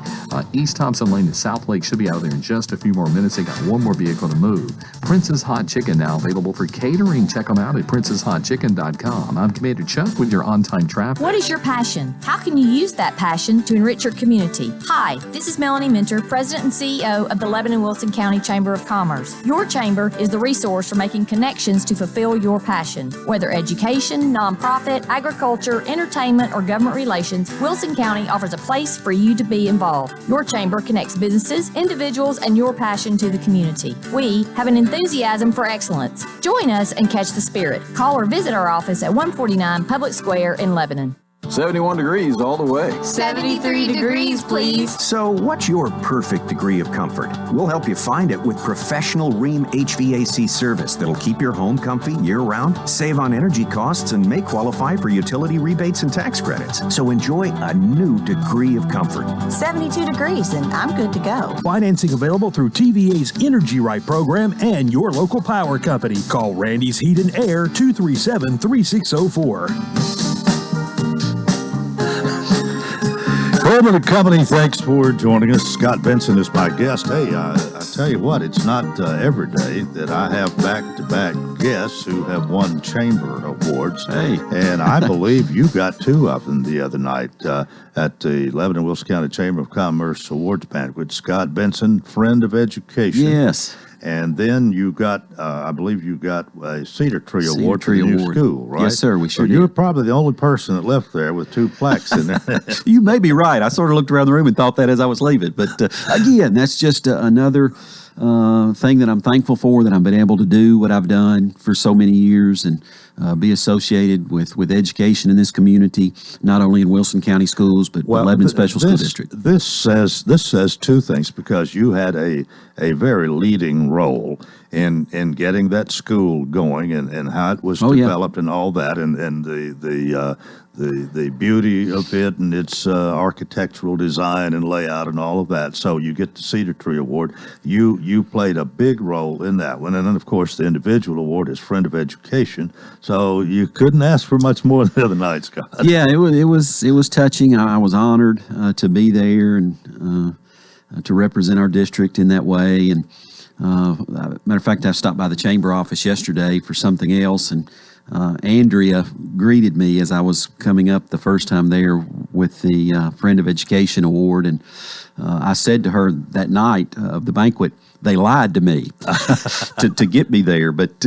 East Thompson Lane to South Lake should be out of there in just a few more minutes. They got 1 more vehicle to move. Prince's Hot Chicken now available for catering. Check them out at princeshotchicken.com. I'm Commander Chuck with your on-time traffic. What is your passion? How can you use that passion to enrich your community? Hi, this is Melanie Minter, President and CEO of the Lebanon-Wilson County Chamber of Commerce. Your chamber is the resource for making connections to fulfill your passion. Whether education, nonprofit, agriculture, entertainment, or government relations, Wilson County offers a place for you to be involved. Your chamber connects businesses, individuals, and your passion to the community. We have an enthusiasm for excellence. Join us and catch the spirit. Call or visit our office at 149 Public Square in Lebanon. 71 degrees all the way. 73 degrees, please. So what's your perfect degree of comfort? We'll help you find it with professional Rheem HVAC service that'll keep your home comfy year-round, save on energy costs, and may qualify for utility rebates and tax credits. So enjoy a new degree of comfort. 72 degrees, and I'm good to go. Financing available through TVA's Energy Right program and your local power company. Call Randy's Heat and Air 237-3604. Coleman and Company, thanks for joining us. Scott Benson is my guest. Hey, I tell you what, it's not every day that I have back-to-back guests who have won chamber awards. Hey. And I believe you got 2 of them the other night at the Lebanon-Wilson County Chamber of Commerce Awards Banquet. Scott Benson, Friend of Education. Yes. And then you got, I believe you got a Cedar Tree Award for the new school, right? Yes, sir, we sure did. You were probably the only person that left there with 2 plaques in there. You may be right. I sort of looked around the room and thought that as I was leaving. But again, that's just another thing that I'm thankful for, that I've been able to do what I've done for so many years and be associated with education in this community, not only in Wilson County schools, but Lebanon Special School District. This says 2 things, because you had a very leading role in getting that school going and how it was developed and all that, and the beauty of it and its architectural design and layout and all of that. So you get the Cedar Tree Award. You played a big role in that one. And then, of course, the individual award is Friend of Education. So you couldn't ask for much more the other night, Scott. Yeah, it was touching. I was honored to be there and to represent our district in that way. And Matter of fact, I stopped by the chamber office yesterday for something else, and Andrea greeted me as I was coming up the first time there with the Friend of Education Award, and I said to her that night of the banquet, they lied to me to get me there, but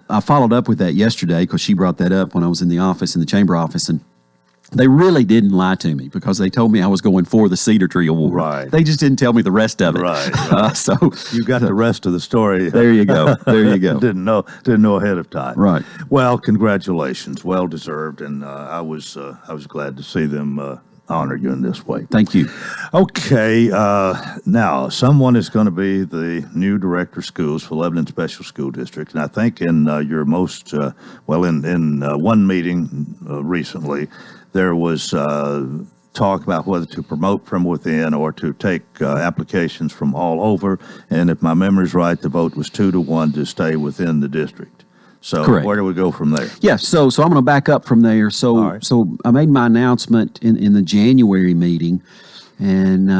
I followed up with that yesterday because she brought that up when I was in the office, in the chamber office, and they really didn't lie to me because they told me I was going for the Cedar Tree Award. Right. They just didn't tell me the rest of it. Right. So you got the rest of the story. There you go. There you go. Didn't know ahead of time. Right. Well, congratulations. Well deserved, and I was glad to see them honor you in this way. Thank you. Okay. Now, someone is going to be the new director of schools for Lebanon Special School District, and I think in your most in one meeting recently, there was talk about whether to promote from within or to take applications from all over. And if my memory's right, the vote was 2-1 to stay within the district. So Correct. Where do we go from there? Yeah, so I'm going to back up from there. So I made my announcement in the January meeting, and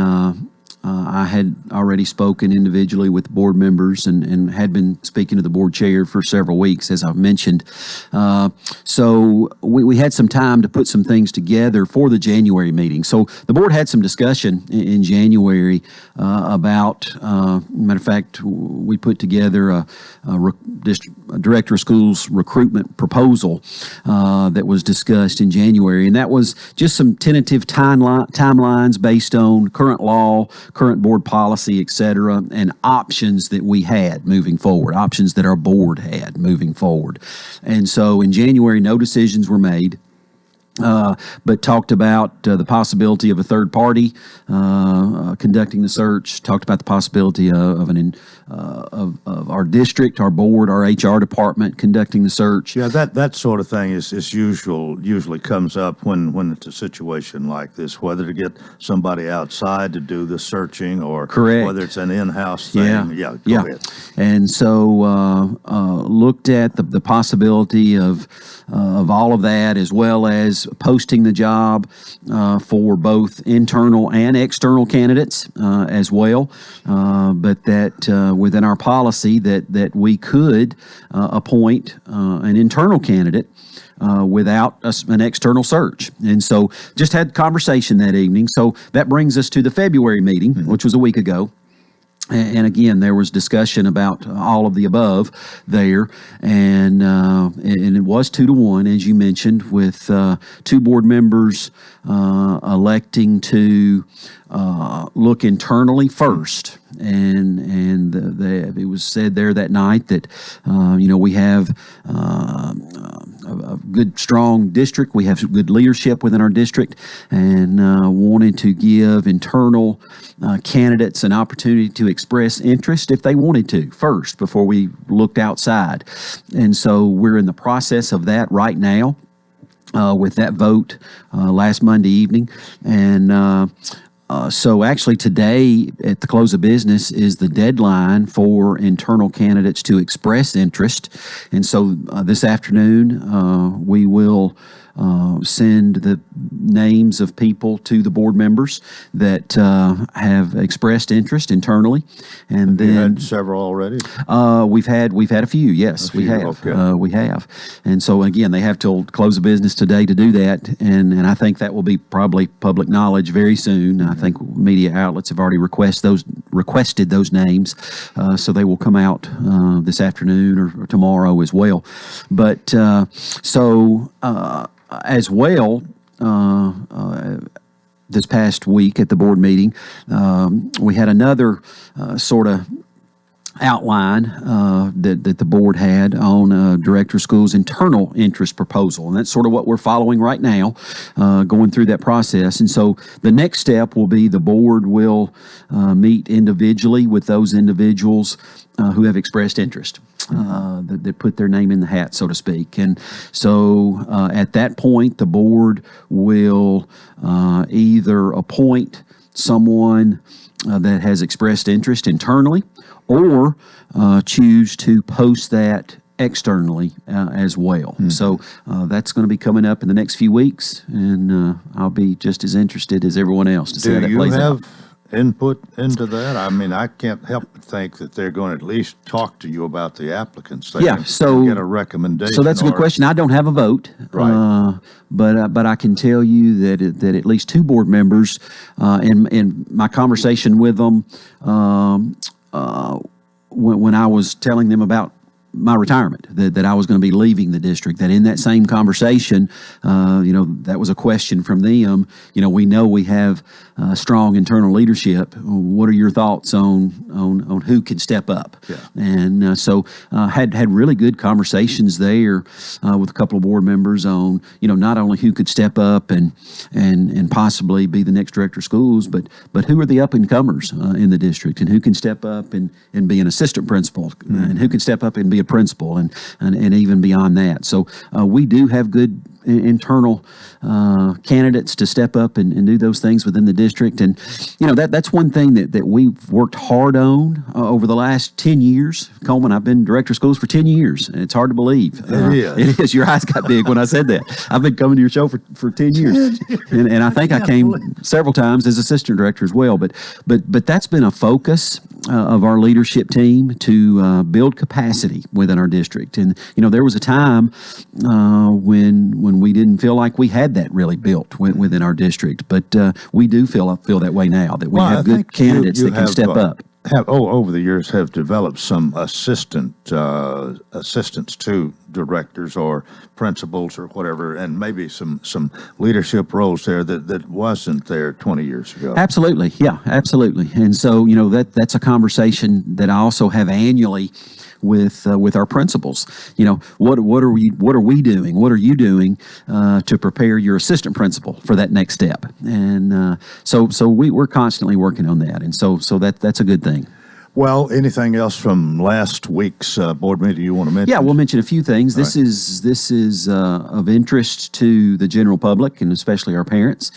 I had already spoken individually with board members and had been speaking to the board chair for several weeks, as I've mentioned. So we had some time to put some things together for the January meeting. So the board had some discussion in January about, matter of fact, we put together a director of schools recruitment proposal that was discussed in January. And that was just some tentative timelines based on current law, current board policy, et cetera, and options that we had moving forward, options that our board had moving forward. And so in January, no decisions were made. But talked about the possibility of a third party conducting the search. Talked about the possibility of our district, our board, our HR department conducting the search. Yeah, that sort of thing is usually comes up when it's a situation like this, whether to get somebody outside to do the searching or Correct. Whether it's an in-house thing. Yeah, Go ahead. And so looked at the possibility of all of that, as well as posting the job for both internal and external candidates as well, but that within our policy that we could appoint an internal candidate without an external search. And so just had conversation that evening. So that brings us to the February meeting, which was a week ago. And again, there was discussion about all of the above there, and it was 2-1, as you mentioned, with 2 board members electing to look internally first. And it was said there that night that we have a good, strong district. We have good leadership within our district, and wanted to give internal candidates an opportunity to express interest if they wanted to first before we looked outside. And so we're in the process of that right now with that vote last Monday evening. And so actually today at the close of business is the deadline for internal candidates to express interest. And so this afternoon we will send the names of people to the board members that have expressed interest internally, and then you had several already. We've had a few. Yes, we have. Okay. We have, and so again, they have till close of business today to do that, and I think that will be probably public knowledge very soon. I think media outlets have already requested those names, so they will come out this afternoon or tomorrow as well. But as well, this past week at the board meeting, we had another sort of outline that the board had on Director of Schools' internal interest proposal. And that's sort of what we're following right now, going through that process. And so the next step will be the board will meet individually with those individuals who have expressed interest. That put their name in the hat, so to speak. And so at that point, the board will either appoint someone that has expressed interest internally or choose to post that externally as well. So that's going to be coming up in the next few weeks, and I'll be just as interested as everyone else to see how that plays out. input into that? I mean, I can't help but think that they're going to at least talk to you about the applicants. They Yeah, so get a recommendation. So that's a good question. I don't have a vote, Right. but I can tell you that at least 2 board members, in my conversation with them, when I was telling them about my retirement, that I was going to be leaving the district, that in that same conversation, that was a question from them. We know we have strong internal leadership. What are your thoughts on who can step up? Yeah. And so had really good conversations there with a couple of board members on, not only who could step up and possibly be the next director of schools, but who are the up and comers in the district, and who can step up and be an assistant principal, and who can step up and be a principal, and even beyond that. So we do have good internal candidates to step up and do those things within the district. And that's one thing that we've worked hard on over the last 10 years. Coleman, I've been director of schools for 10 years, and it's hard to believe. It is. Your eyes got big when I said that. I've been coming to your show for 10 years, and I think I came several times as assistant director as well. But that's been a focus of our leadership team to build capacity within our district. And there was a time when we didn't feel like we had that really built within our district, but we do feel that way now, that we have good candidates that can step up. Over the years have developed some assistants to directors or principals or whatever, and maybe some leadership roles there that wasn't there 20 years ago. Absolutely, yeah, absolutely. And so that's a conversation that I also have annually with our principals. What are we doing? What are you doing to prepare your assistant principal for that next step? And so we're constantly working on that, and so that's a good thing. Well, anything else from last week's board meeting you want to mention? Yeah, we'll mention a few things. This is of interest to the general public, and especially our parents.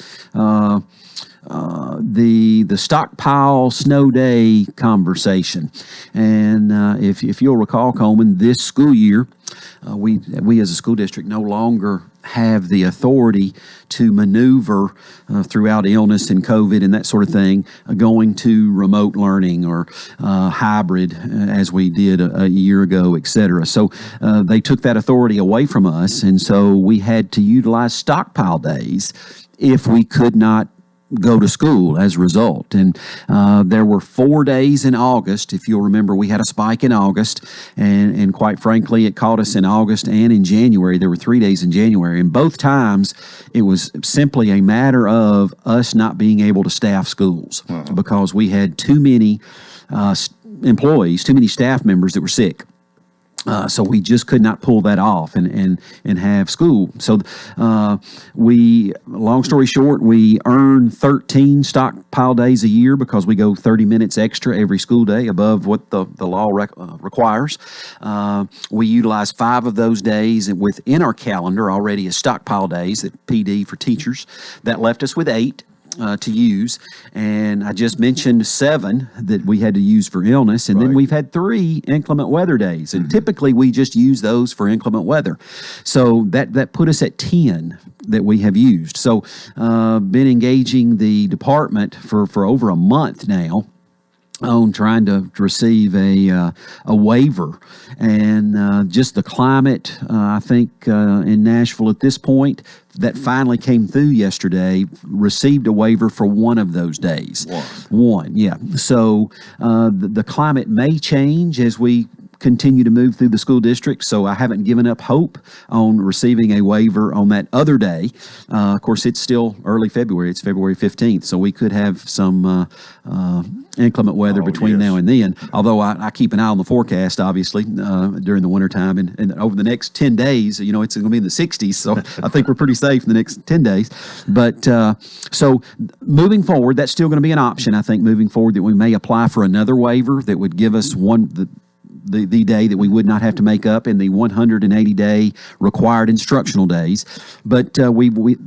The stockpile snow day conversation, and if you'll recall, Coleman, this school year, we as a school district no longer have the authority to maneuver throughout illness and COVID and that sort of thing, going to remote learning or hybrid as we did a year ago, et cetera. So they took that authority away from us, and so we had to utilize stockpile days if we could not go to school as a result. And there were 4 days in August. If you'll remember, we had a spike in August, and quite frankly, it caught us in August and in January. There were 3 days in January, and both times it was simply a matter of us not being able to staff schools because we had too many employees, too many staff members that were sick. So we just could not pull that off and have school. So long story short, we earn 13 stockpile days a year because we go 30 minutes extra every school day above what the law requires. We utilize 5 of those days within our calendar already as stockpile days at PD for teachers. That left us with 8. To use, and I just mentioned 7 that we had to use for illness, and then we've had 3 inclement weather days, and typically we just use those for inclement weather. So that put us at 10 that we have used. So been engaging the department for over a month now on trying to receive a waiver, and just the climate, I think in Nashville at this point, that finally came through yesterday, received a waiver for 1 of those days. One, yeah. So the climate may change as we continue to move through the school district, so I haven't given up hope on receiving a waiver on that other day. Of course, it's still early February. It's February 15th, so we could have some inclement weather between now and then, although I keep an eye on the forecast, obviously, during the wintertime, and over the next 10 days, it's going to be in the 60s, so I think we're pretty safe in the next 10 days. But so moving forward, that's still going to be an option, I think, moving forward, that we may apply for another waiver that would give us the day that we would not have to make up in the 180-day required instructional days. But we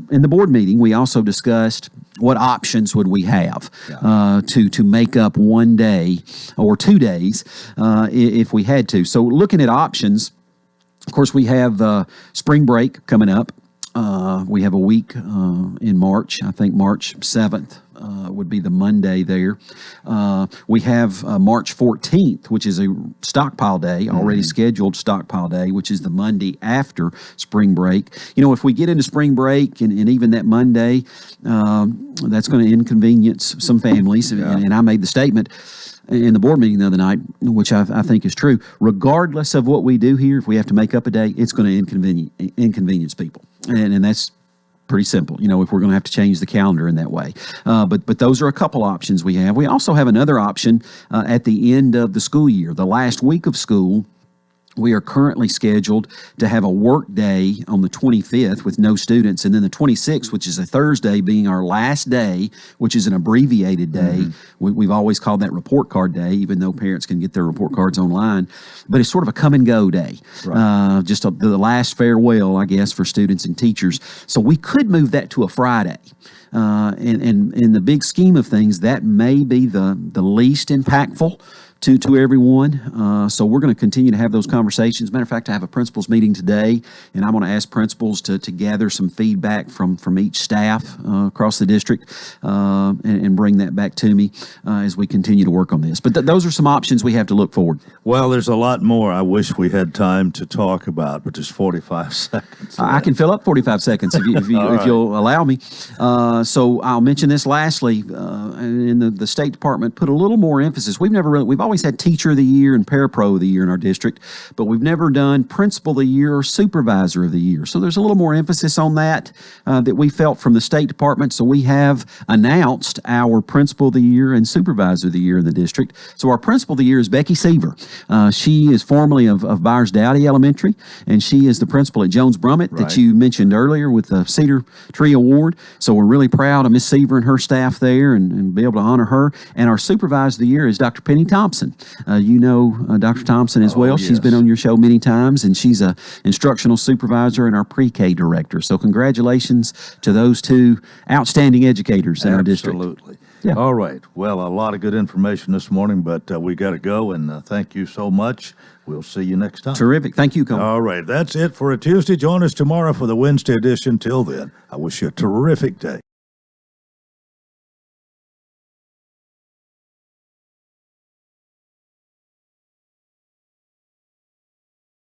in the board meeting, we also discussed what options would we have to make up 1 day or 2 days if we had to. So looking at options, of course, we have spring break coming up. We have a week in March, I think March 7th would be the Monday there. We have March 14th, which is a stockpile day, already scheduled stockpile day, which is the Monday after spring break. You know, if we get into spring break and even that Monday, that's going to inconvenience some families. And I made the statement in the board meeting the other night, which I think is true. Regardless of what we do here, if we have to make up a day, it's going to inconvenience people. And that's pretty simple, you know, if we're going to have to change the calendar in that way. But those are a couple options we have. We also have another option at the end of the school year, the last week of school. We are currently scheduled to have a work day on the 25th with no students, and then the 26th, which is a Thursday, being our last day, which is an abbreviated day. We've always called that report card day, even though parents can get their report cards online. But it's sort of a come and go day, just the last farewell, I guess, for students and teachers. So we could move that to a Friday. And in the big scheme of things, that may be the least impactful to everyone. So we're going to continue to have those conversations. Matter of fact, I have a principals meeting today, and I'm going to ask principals to gather some feedback from each staff across the district and bring that back to me as we continue to work on this. But those are some options we have to look forward. Well, there's a lot more I wish we had time to talk about, but just 45 seconds. I can fill up 45 seconds if you'll allow me. So I'll mention this lastly, in the State Department put a little more emphasis. We've always had Teacher of the Year and Parapro of the Year in our district, but we've never done Principal of the Year or Supervisor of the Year. So there's a little more emphasis on that that we felt from the State Department. So we have announced our Principal of the Year and Supervisor of the Year in the district. So our Principal of the Year is Becky Seaver. She is formerly of Byers Dowdy Elementary, and she is the principal at Jones Brummett that you mentioned earlier with the Cedar Tree Award. So we're really proud of Miss Seaver and her staff there and be able to honor her. And our Supervisor of the Year is Dr. Penny Thompson. You know Dr. Thompson as well. Yes. She's been on your show many times, and she's a instructional supervisor and our pre-K director. So congratulations to those two outstanding educators in our district. Absolutely. Yeah. All right. Well, a lot of good information this morning, but we got to go, and thank you so much. We'll see you next time. Terrific. Thank you, Coleman. All right. That's it for a Tuesday. Join us tomorrow for the Wednesday edition. Till then, I wish you a terrific day.